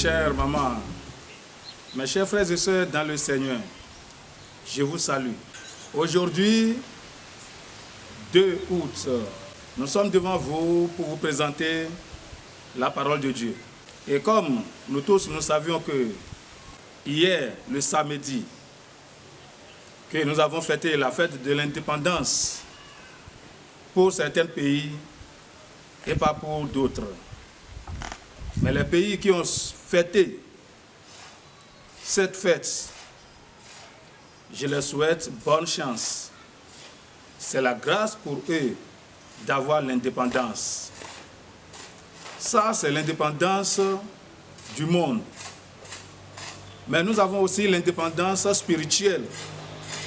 chère maman, mes chers frères et sœurs dans le Seigneur, je vous salue. Aujourd'hui, 2 août, nous sommes devant vous pour vous présenter la parole de Dieu. Et comme nous tous, nous savions que hier, le samedi, que nous avons fêté la fête de l'indépendance pour certains pays et pas pour d'autres. Mais les pays qui ont fêté cette fête, je leur souhaite bonne chance. C'est la grâce pour eux d'avoir l'indépendance. Ça, c'est l'indépendance du monde. Mais nous avons aussi l'indépendance spirituelle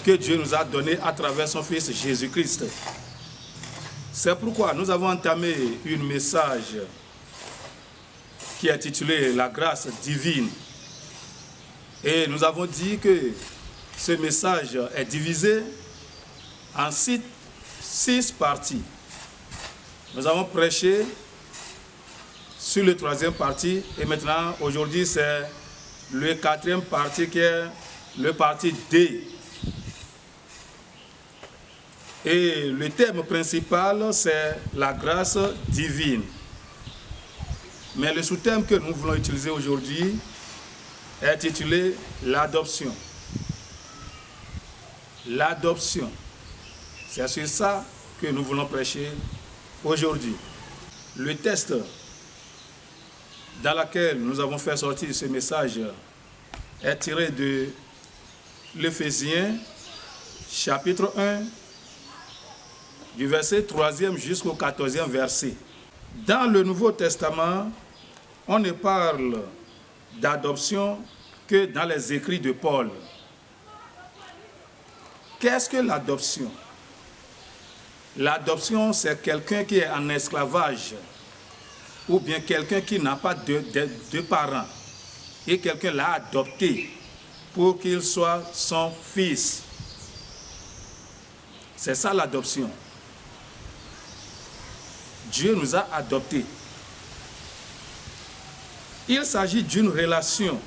que Dieu nous a donnée à travers son Fils Jésus-Christ. C'est pourquoi nous avons entamé un message qui est intitulé « La grâce divine ». Et nous avons dit que ce message est divisé en 6 parties. Nous avons prêché sur le 3e partie et maintenant, aujourd'hui, c'est le 4e partie qui est le partie D. Et le thème principal, c'est la grâce divine. Mais le sous-thème que nous voulons utiliser aujourd'hui est intitulé l'adoption. L'adoption. C'est sur ça que nous voulons prêcher aujourd'hui. Le texte dans lequel nous avons fait sortir ce message est tiré de l'Éphésiens, chapitre 1, du verset 3e jusqu'au 14e verset. Dans le Nouveau Testament, on ne parle d'adoption que dans les écrits de Paul. Qu'est-ce que l'adoption? L'adoption, c'est quelqu'un qui est en esclavage ou bien quelqu'un qui n'a pas de parents et quelqu'un l'a adopté pour qu'il soit son fils. C'est ça l'adoption. Dieu nous a adoptés. Il s'agit d'une relation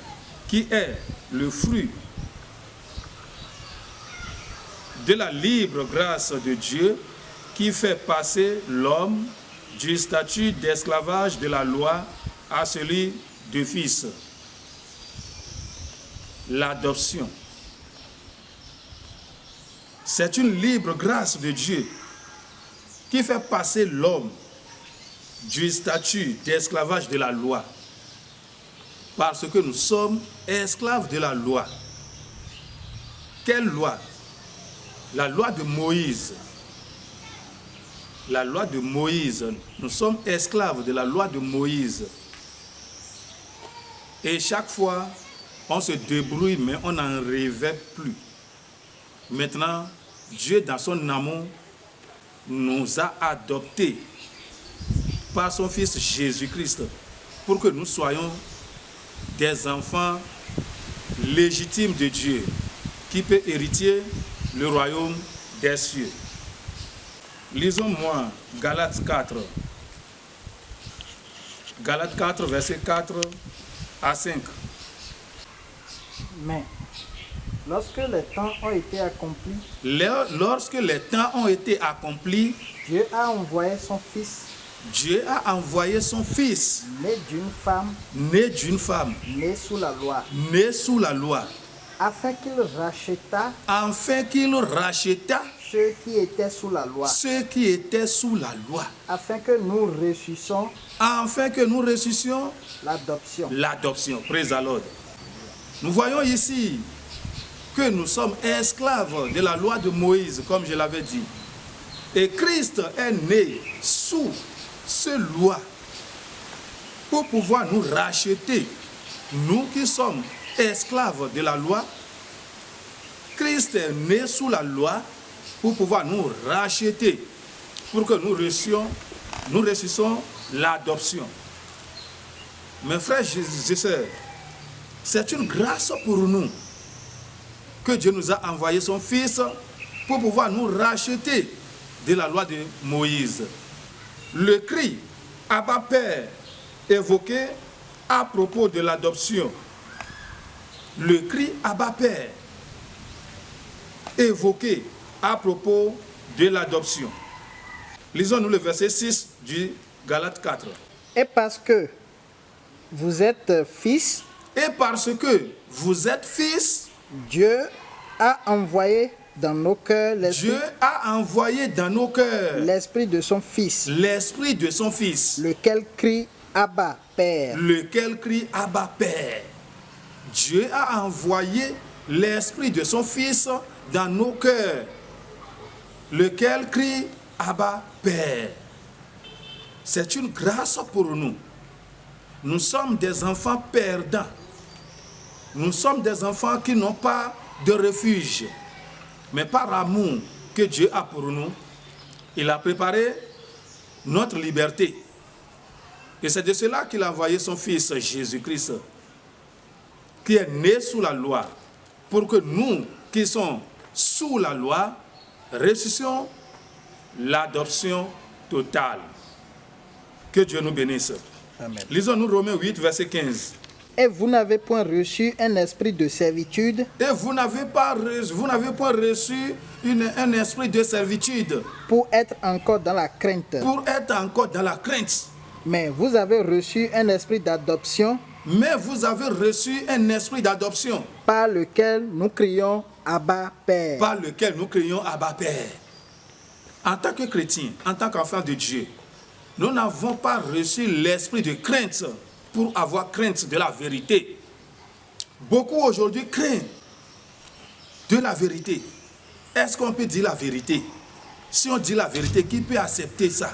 qui est le fruit de la libre grâce de Dieu qui fait passer l'homme du statut d'esclavage de la loi à celui de fils. L'adoption. C'est une libre grâce de Dieu qui fait passer l'homme du statut d'esclavage de la loi parce que nous sommes esclaves de la loi. Quelle loi? La loi de Moïse. La loi de Moïse. Nous sommes esclaves de la loi de Moïse. Et chaque fois, on se débrouille, mais on n'en rêvait plus. Maintenant, Dieu, dans son amour, nous a adoptés par son Fils Jésus-Christ pour que nous soyons des enfants légitimes de Dieu qui peut hériter le royaume des cieux. Lisons-moi Galates 4. Galates 4, verset 4 à 5. Mais lorsque les temps ont été accomplis, Dieu a envoyé son Fils, né d'une femme, né sous la loi, afin qu'il racheta ceux qui étaient sous la loi, afin que nous reçussions l'adoption. Praise the Lord. Nous voyons ici que nous sommes esclaves de la loi de Moïse, comme je l'avais dit. Et Christ est né sous cette loi pour pouvoir nous racheter. Nous qui sommes esclaves de la loi, Christ est né sous la loi pour pouvoir nous racheter, pour que nous reçussions l'adoption. Mes frères et sœurs, c'est une grâce pour nous que Dieu nous a envoyé son Fils pour pouvoir nous racheter de la loi de Moïse. Le cri Abba Père évoqué à propos de l'adoption, le cri Abba Père, évoqué à propos de l'adoption. Lisons-nous le verset 6 du Galates 4. Et parce que vous êtes fils, Et parce que vous êtes fils, Dieu a envoyé dans nos cœurs Dieu a envoyé dans nos cœurs l'esprit de son Fils, l'esprit de son Fils, lequel crie Abba, Père. lequel crie Abba Père. Dieu a envoyé l'esprit de son Fils dans nos cœurs, lequel crie Abba Père. C'est une grâce pour nous. Nous sommes des enfants perdants. Nous sommes des enfants qui n'ont pas de refuge. Mais par amour que Dieu a pour nous, il a préparé notre liberté. Et c'est de cela qu'il a envoyé son Fils Jésus-Christ, qui est né sous la loi, pour que nous qui sommes sous la loi, reçussions l'adoption totale. Que Dieu nous bénisse. Amen. Lisons-nous Romains 8, verset 15. Et vous n'avez point reçu un esprit de servitude Et vous n'avez point reçu un esprit de servitude pour être encore dans la crainte, pour être encore dans la crainte. mais vous avez reçu un esprit d'adoption Mais vous avez reçu un esprit d'adoption par lequel nous crions Abba, Père. par lequel nous crions Abba Père. En tant que chrétiens, en tant qu'enfants de Dieu, nous n'avons pas reçu l'esprit de crainte pour avoir crainte de la vérité. Beaucoup aujourd'hui craignent de la vérité. Est-ce qu'on peut dire la vérité? Si on dit la vérité, qui peut accepter ça?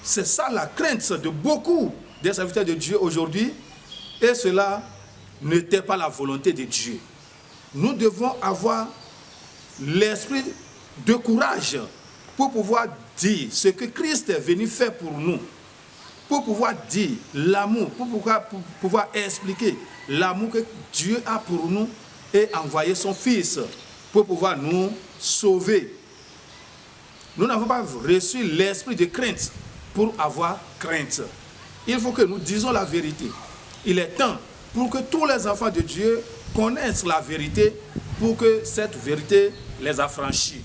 C'est ça la crainte de beaucoup des serviteurs de Dieu aujourd'hui. Et cela n'était pas la volonté de Dieu. Nous devons avoir l'esprit de courage pour pouvoir dire ce que Christ est venu faire pour nous. Pour pouvoir dire l'amour, pour pouvoir expliquer l'amour que Dieu a pour nous et envoyer son Fils pour pouvoir nous sauver. Nous n'avons pas reçu l'esprit de crainte pour avoir crainte. Il faut que nous disions la vérité. Il est temps pour que tous les enfants de Dieu connaissent la vérité, pour que cette vérité les affranchisse.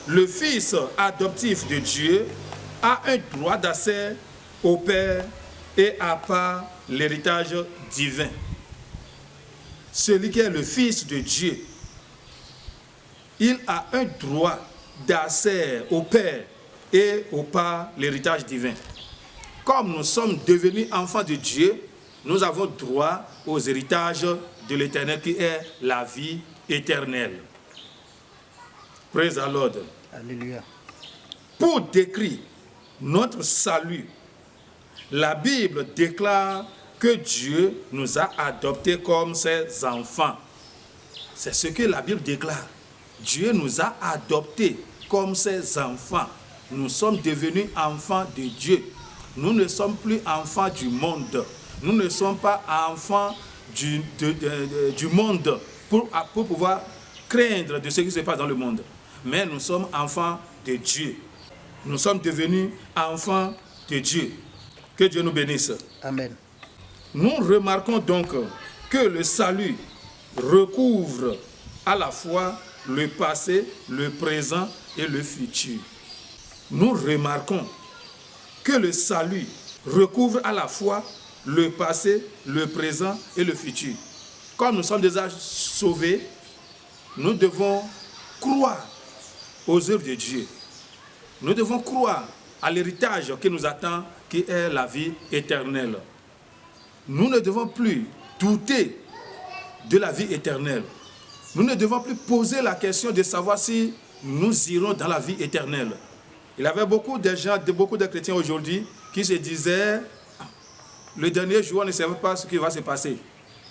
Le Fils adoptif de Dieu a un droit d'accès au Père et à part l'héritage divin. Celui qui est le Fils de Dieu, il a un droit d'accès au Père et au part l'héritage divin. Comme nous sommes devenus enfants de Dieu, nous avons droit aux héritages de l'Éternel qui est la vie éternelle. Praise the Lord. Alléluia. Pour décrire notre salut, la Bible déclare que Dieu nous a adoptés comme ses enfants. C'est ce que la Bible déclare. Dieu nous a adoptés comme ses enfants. Nous sommes devenus enfants de Dieu. Nous ne sommes plus enfants du monde. Nous ne sommes pas enfants du monde pour pouvoir craindre de ce qui se passe dans le monde. Mais nous sommes enfants de Dieu. Nous sommes devenus enfants de Dieu. Que Dieu nous bénisse. Amen. Nous remarquons donc que le salut recouvre à la fois le passé, le présent et le futur. Nous remarquons que le salut recouvre à la fois le passé, le présent et le futur. Comme nous sommes déjà sauvés, nous devons croire aux œuvres de Dieu. Nous devons croire à l'héritage qui nous attend, qui est la vie éternelle. Nous ne devons plus douter de la vie éternelle. Nous ne devons plus poser la question de savoir si nous irons dans la vie éternelle. Il y avait beaucoup de gens, beaucoup de chrétiens aujourd'hui qui se disaient le dernier jour, on ne sait pas ce qui va se passer.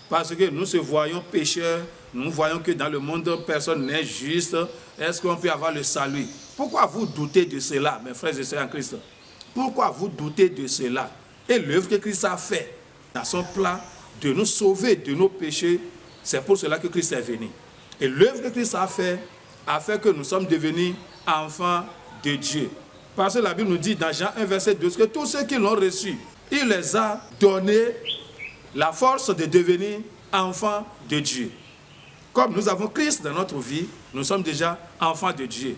Parce que nous se voyons pécheurs, nous voyons que dans le monde, personne n'est juste. Est-ce qu'on peut avoir le salut? Pourquoi vous doutez de cela, mes frères et sœurs en Christ? Pourquoi vous doutez de cela? Et l'œuvre que Christ a fait dans son plan de nous sauver de nos péchés, c'est pour cela que Christ est venu. Et l'œuvre que Christ a fait que nous sommes devenus enfants de Dieu. Parce que la Bible nous dit dans Jean 1, verset 12, que tous ceux qui l'ont reçu, il les a donné la force de devenir enfants de Dieu. Comme nous avons Christ dans notre vie, nous sommes déjà enfants de Dieu.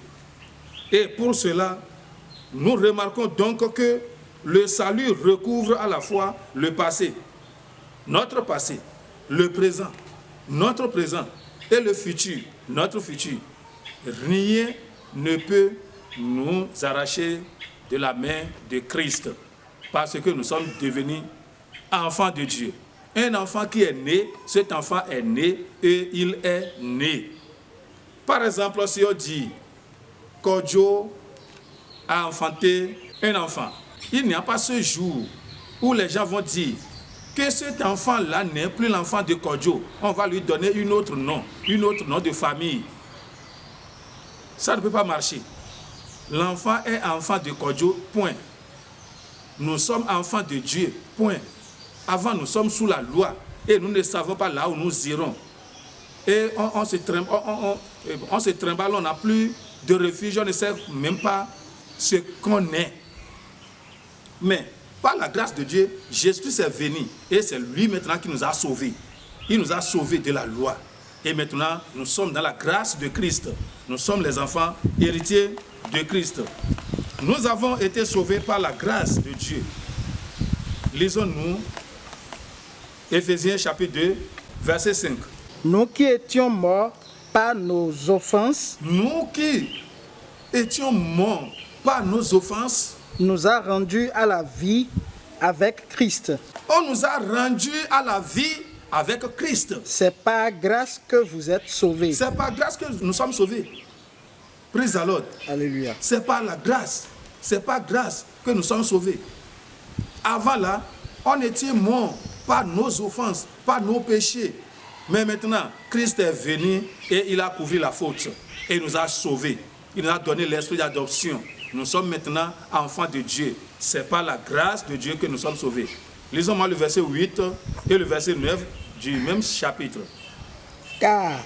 Et pour cela, nous remarquons donc que le salut recouvre à la fois le passé, notre passé, le présent, notre présent et le futur, notre futur. Rien ne peut nous arracher de la main de Christ parce que nous sommes devenus enfants de Dieu. Un enfant qui est né, cet enfant est né et il est né. Par exemple, si on dit Kodjo a enfanté un enfant, il n'y a pas ce jour où les gens vont dire que cet enfant-là n'est plus l'enfant de Kodjo. On va lui donner un autre nom de famille. Ça ne peut pas marcher. L'enfant est enfant de Kodjo, point. Nous sommes enfants de Dieu, point. Avant, nous sommes sous la loi et nous ne savons pas là où nous irons. Et on se trimballe, on n'a plus de refuge, on ne sait même pas ce qu'on est. Mais par la grâce de Dieu, Jésus est venu et c'est lui maintenant qui nous a sauvés. Il nous a sauvés de la loi. Et maintenant, nous sommes dans la grâce de Christ. Nous sommes les enfants héritiers de Christ. Nous avons été sauvés par la grâce de Dieu. Lisons-nous Éphésiens chapitre 2, verset 5. Nous qui étions morts par nos offenses, Nous qui étions morts par nos offenses, nous a rendus à la vie avec Christ. on nous a rendus à la vie avec Christ. C'est par grâce que vous êtes sauvés. C'est par grâce que nous sommes sauvés. Praise the Lord. Alléluia. C'est par la grâce. C'est par grâce que nous sommes sauvés. Avant là, on était morts par nos offenses, par nos péchés. Mais maintenant, Christ est venu et il a couvert la faute. Et il nous a sauvés. Il nous a donné l'esprit d'adoption. Nous sommes maintenant enfants de Dieu. C'est par la grâce de Dieu que nous sommes sauvés. Lisons-moi le verset 8 et le verset 9 du même chapitre. Car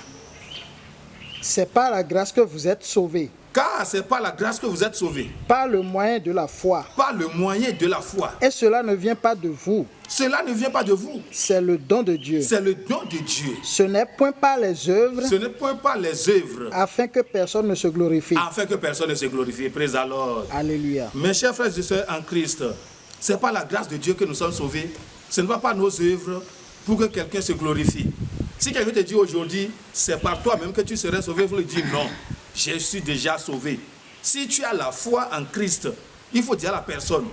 c'est par la grâce que vous êtes sauvés. Car c'est par la grâce que vous êtes sauvés. Par le moyen de la foi. Par le moyen de la foi. Et cela ne vient pas de vous. Cela ne vient pas de vous. C'est le don de Dieu. C'est le don de Dieu. Ce n'est point par les œuvres. Ce n'est point par les œuvres. Afin que personne ne se glorifie. Afin que personne ne se glorifie. Praise the Lord. Alléluia. Mes chers frères et sœurs en Christ, c'est par la grâce de Dieu que nous sommes sauvés. Ce n'est pas par nos œuvres pour que quelqu'un se glorifie. Si quelqu'un te dit aujourd'hui, c'est par toi-même que tu serais sauvé, vous lui dites non, je suis déjà sauvé. Si tu as la foi en Christ, il faut dire à la personne,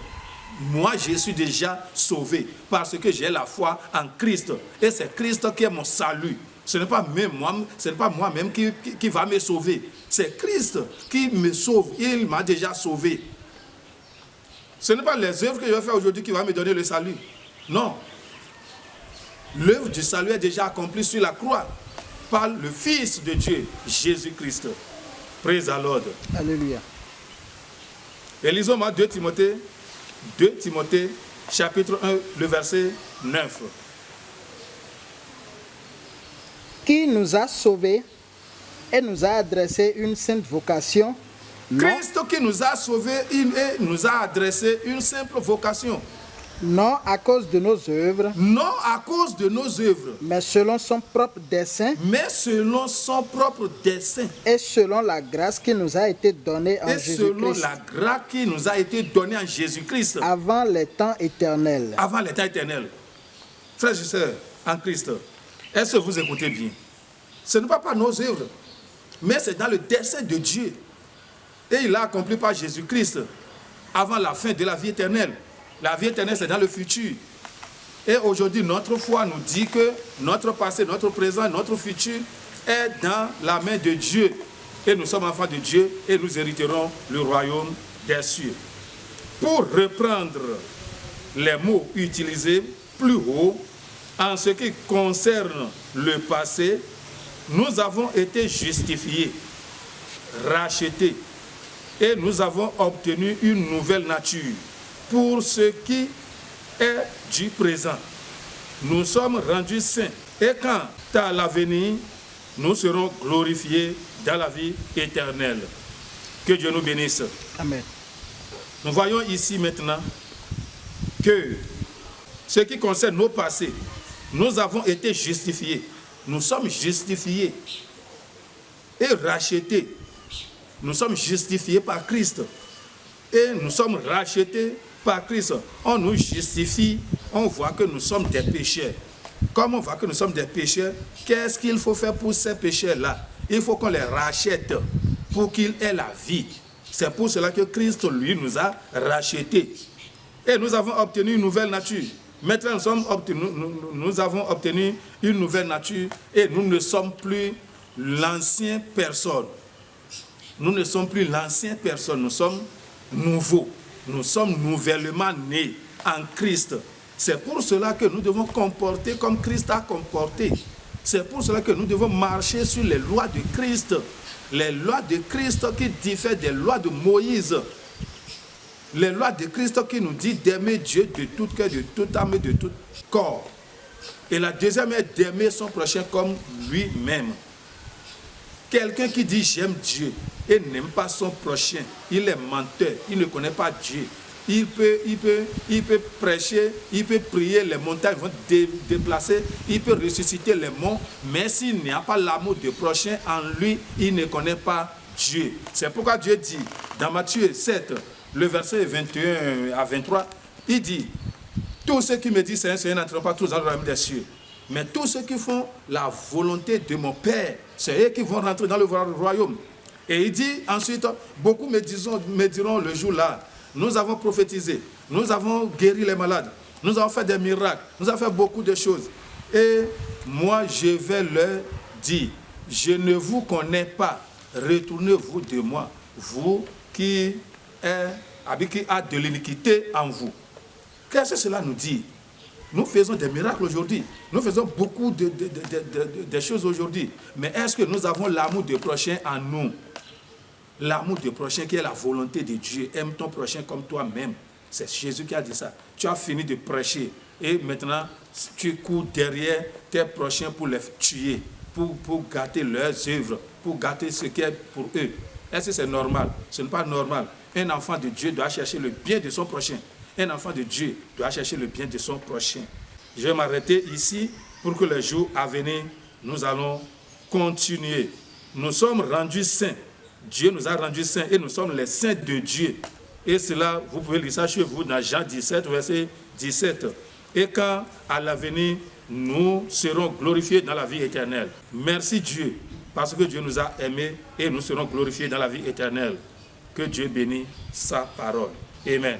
moi je suis déjà sauvé parce que j'ai la foi en Christ. Et c'est Christ qui est mon salut. Ce n'est pas même moi, ce n'est pas moi-même qui va me sauver. C'est Christ qui me sauve. Il m'a déjà sauvé. Ce n'est pas les œuvres que je vais faire aujourd'hui qui vont me donner le salut. Non. L'œuvre du salut est déjà accomplie sur la croix par le Fils de Dieu, Jésus-Christ. Praise the Lord. Alléluia. Et lisons-moi 2 Timothée, chapitre 1, le verset 9. Qui nous a sauvés et nous a adressé une sainte vocation. Christ qui nous a sauvés et nous a adressé une simple vocation. Non à cause de nos œuvres. Non à cause de nos œuvres. Mais selon son propre dessein. Mais selon son propre dessein. Et selon la grâce qui nous a été donnée en Jésus-Christ. Et selon la grâce qui nous a été donnée en Jésus-Christ. Avant les temps éternels. Avant les temps éternels. Frères et sœurs en Christ, est-ce que vous écoutez bien? Ce n'est pas par nos œuvres, mais c'est dans le dessein de Dieu. Et il l'a accompli par Jésus-Christ avant la fin de la vie éternelle. La vie éternelle, c'est dans le futur. Et aujourd'hui, notre foi nous dit que notre passé, notre présent, notre futur est dans la main de Dieu. Et nous sommes enfants de Dieu et nous hériterons le royaume des cieux. Pour reprendre les mots utilisés plus haut, en ce qui concerne le passé, nous avons été justifiés, rachetés, et nous avons obtenu une nouvelle nature. Pour ce qui est du présent, nous sommes rendus saints. Et quant à l'avenir, nous serons glorifiés dans la vie éternelle. Que Dieu nous bénisse. Amen. Nous voyons ici maintenant que ce qui concerne nos passés, nous avons été justifiés. Nous sommes justifiés et rachetés. Nous sommes justifiés par Christ. Et nous sommes rachetés par Christ. On nous justifie, on voit que nous sommes des pécheurs. Comme on voit que nous sommes des pécheurs, qu'est-ce qu'il faut faire pour ces pécheurs-là? Il faut qu'on les rachète pour qu'ils aient la vie. C'est pour cela que Christ, lui, nous a rachetés. Et nous avons obtenu une nouvelle nature. Maintenant, nous avons obtenu une nouvelle nature et nous ne sommes plus l'ancienne personne. Nous ne sommes plus l'ancienne personne, nous sommes nouveaux. Nous sommes nouvellement nés en Christ. C'est pour cela que nous devons comporter comme Christ a comporté. C'est pour cela que nous devons marcher sur les lois de Christ. Les lois de Christ qui diffèrent des lois de Moïse. Les lois de Christ qui nous dit d'aimer Dieu de tout cœur, de toute âme et de tout corps. Et la deuxième est d'aimer son prochain comme lui-même. Quelqu'un qui dit j'aime Dieu et n'aime pas son prochain, il est menteur, il ne connaît pas Dieu. Il peut prêcher, il peut prier, les montagnes vont déplacer, il peut ressusciter les morts, mais s'il n'y a pas l'amour du prochain en lui, il ne connaît pas Dieu. C'est pourquoi Dieu dit dans Matthieu 7, le verset 21 à 23, il dit, tous ceux qui me disent Seigneur, n'entreront pas tous dans le royaume des cieux. Mais tous ceux qui font la volonté de mon Père, c'est eux qui vont rentrer dans le royaume. Et il dit ensuite, beaucoup me diront le jour-là, nous avons prophétisé, nous avons guéri les malades, nous avons fait des miracles, nous avons fait beaucoup de choses. Et moi, je vais leur dire, je ne vous connais pas, retournez-vous de moi, vous qui a de l'iniquité en vous. Qu'est-ce que cela nous dit? Nous faisons des miracles aujourd'hui. Nous faisons beaucoup de choses aujourd'hui. Mais est-ce que nous avons l'amour du prochain en nous? L'amour du prochain qui est la volonté de Dieu. Aime ton prochain comme toi-même. C'est Jésus qui a dit ça. Tu as fini de prêcher. Et maintenant, tu cours derrière tes prochains pour les tuer. Pour gâter leurs œuvres. Pour gâter ce qui est pour eux. Est-ce que c'est normal? Ce n'est pas normal. Un enfant de Dieu doit chercher le bien de son prochain. Un enfant de Dieu doit chercher le bien de son prochain. Je vais m'arrêter ici pour que les jours à venir, nous allons continuer. Nous sommes rendus saints. Dieu nous a rendus saints et nous sommes les saints de Dieu. Et cela, vous pouvez lire ça chez vous dans Jean 17, verset 17. Et quand, à l'avenir, nous serons glorifiés dans la vie éternelle. Merci Dieu, parce que Dieu nous a aimés et nous serons glorifiés dans la vie éternelle. Que Dieu bénisse sa parole. Amen.